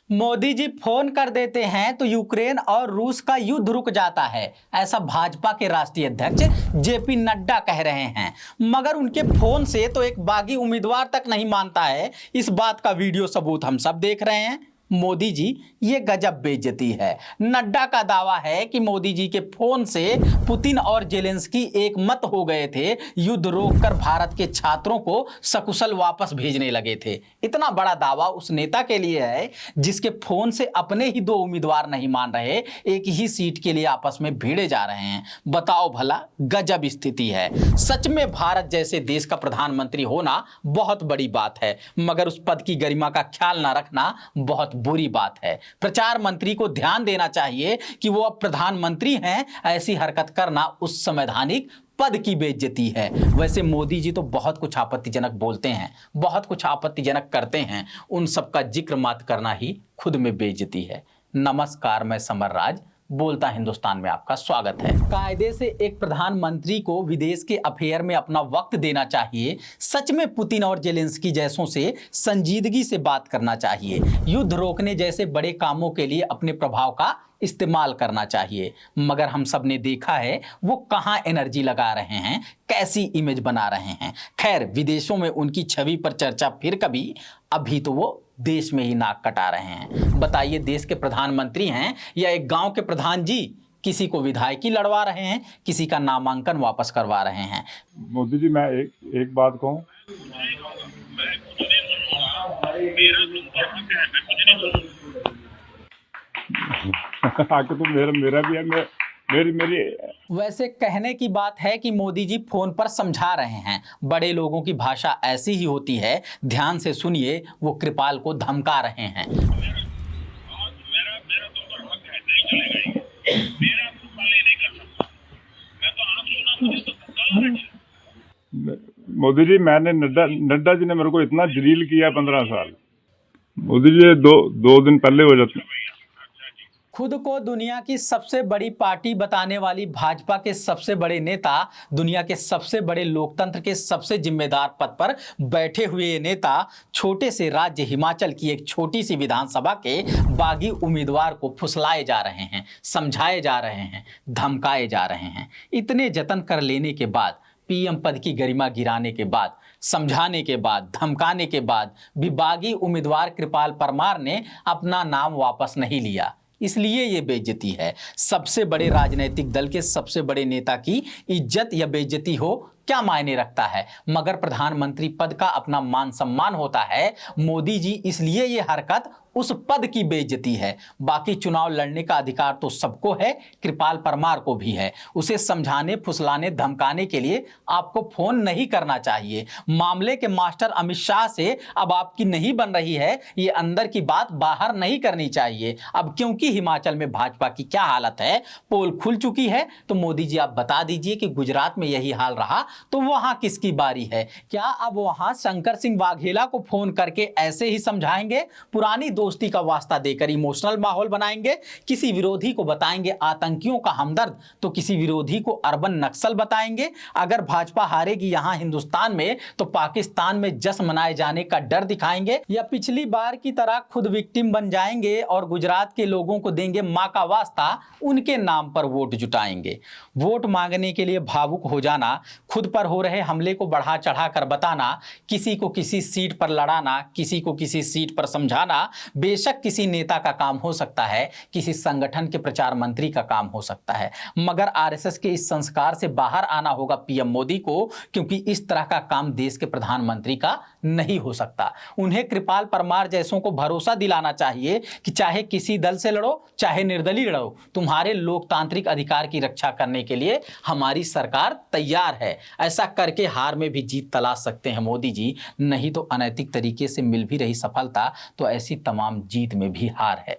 Modi ji phone कर देते हैं तो यूक्रेन और रूस का युद्ध रुक जाता है, ऐसा भाजपा के राष्ट्रीय अध्यक्ष जेपी नड्डा कह रहे हैं। मगर उनके फोन से तो एक बागी उम्मीदवार तक नहीं मानता है। इस बात का वीडियो सबूत हम सब देख रहे हैं। मोदी जी, ये गजब बेइज्जती है। नड्डा का दावा है कि मोदी जी के फोन से पुतिन और जेलेंस्की एक मत हो गए थे, युद्ध रोककर भारत के छात्रों को सकुशल वापस भेजने लगे थे। इतना बड़ा दावा उस नेता के लिए है जिसके फोन से अपने ही दो उम्मीदवार नहीं मान रहे, एक ही सीट के लिए आपस में भिड़े जा रहे हैं। बताओ भला, गजब स्थिति है। सच में भारत जैसे देश का प्रधानमंत्री होना बहुत बड़ी बात है, मगर उस पद की गरिमा का ख्याल न रखना बहुत बुरी बात है। प्रचार मंत्री को ध्यान देना चाहिए कि वो अब प्रधानमंत्री हैं। ऐसी हरकत करना उस संवैधानिक पद की बेइज्जती है। वैसे मोदी जी तो बहुत कुछ आपत्तिजनक बोलते हैं, बहुत कुछ आपत्तिजनक करते हैं। उन सब का जिक्र मत करना ही खुद में बेइज्जती है। नमस्कार, मैं समर राज बोलता हिंदुस्तान में आपका स्वागत है। कायदे से एक प्रधानमंत्री को विदेश के अफेयर में अपना वक्त देना चाहिए। सच में पुतिन और जेलेंस्की जैसों से संजीदगी से बात करना चाहिए। युद्ध रोकने जैसे बड़े कामों के लिए अपने प्रभाव का इस्तेमाल करना चाहिए। मगर हम सब ने देखा है वो कहां एनर्जी लगा रहे हैं, कैसी इमेज बना रहे हैं। खैर, विदेशों में उनकी छवि पर चर्चा फिर कभी, अभी तो वो देश में ही नाक कटा रहे हैं। बताइए, देश के प्रधानमंत्री हैं या एक गांव के प्रधान जी? किसी को विधायकी लड़वा रहे हैं, किसी का नामांकन वापस करवा रहे हैं। मोदी जी, मैं एक बात कहूँ। आके तो मेरा भी है, मेरी वैसे कहने की बात है कि मोदी जी फोन पर समझा रहे हैं। बड़े लोगों की भाषा ऐसी ही होती है। ध्यान से सुनिए, वो कृपाल को धमका रहे हैं। मोदी जी, मैंने नड्डा जी ने मेरे को इतना जलील किया 15 साल। मोदी जी, दो दिन पहले हो जाते। खुद को दुनिया की सबसे बड़ी पार्टी बताने वाली भाजपा के सबसे बड़े नेता, दुनिया के सबसे बड़े लोकतंत्र के सबसे जिम्मेदार पद पर बैठे हुए ये नेता छोटे से राज्य हिमाचल की एक छोटी सी विधानसभा के बागी उम्मीदवार को फुसलाए जा रहे हैं, समझाए जा रहे हैं, धमकाए जा रहे हैं। इतने जतन कर लेने के बाद, पीएम पद की गरिमा गिराने के बाद, समझाने के बाद, धमकाने के बाद भी बागी उम्मीदवार कृपाल परमार ने अपना नाम वापस नहीं लिया। इसलिए ये बेइज्जती है। सबसे बड़े राजनीतिक दल के सबसे बड़े नेता की इज्जत या बेइज्जती हो, क्या मायने रखता है। मगर प्रधानमंत्री पद का अपना मान सम्मान होता है। मोदी जी, इसलिए ये हरकत उस पद की बेइज्जती है। बाकी चुनाव लड़ने का अधिकार तो सबको है, कृपाल परमार को भी है। उसे समझाने, फुसलाने, धमकाने के लिए आपको फोन नहीं करना चाहिए। मामले के मास्टर अमित शाह से अब आपकी नहीं बन रही है, ये अंदर की बात बाहर नहीं करनी चाहिए। अब क्योंकि हिमाचल में भाजपा की क्या हालत है, पोल खुल चुकी है, तो मोदी जी आप बता दीजिए कि गुजरात में यही हाल रहा तो वहां किसकी बारी है। क्या अब वहां शंकर सिंह वाघेला को फोन करके ऐसे ही समझाएंगे, पुरानी दोस्ती का वास्ता देकर इमोशनल माहौल बनाएंगे, किसी विरोधी को बताएंगे आतंकियों का हमदर्द, तो किसी विरोधी को अर्बन नक्सल बताएंगे। अगर भाजपा हारेगी यहां हिंदुस्तान में तो पाकिस्तान में जश्न मनाए जाने का डर दिखाएंगे, या पिछली बार की तरह खुद विक्टिम बन जाएंगे और गुजरात के लोगों को देंगे मां का वास्ता, उनके नाम पर वोट जुटाएंगे। वोट मांगने के लिए भावुक हो जाना, खुद पर हो रहे हमले को बढ़ा चढ़ा कर बताना, किसी को किसी सीट पर लड़ाना, किसी को किसी सीट पर समझाना बेशक किसी नेता का काम हो सकता है, किसी संगठन के प्रचार मंत्री का काम हो सकता है, मगर आरएसएस के इस संस्कार से बाहर आना होगा पीएम मोदी को, क्योंकि इस तरह का काम देश के प्रधानमंत्री का नहीं हो सकता। उन्हें कृपाल परमार जैसों को भरोसा दिलाना चाहिए कि चाहे किसी दल से लड़ो, चाहे निर्दलीय लड़ो, तुम्हारे लोकतांत्रिक अधिकार की रक्षा करने के लिए हमारी सरकार तैयार है। ऐसा करके हार में भी जीत तलाश सकते हैं मोदी जी। नहीं तो अनैतिक तरीके से मिल भी रही सफलता, तो ऐसी तमाम जीत में भी हार है।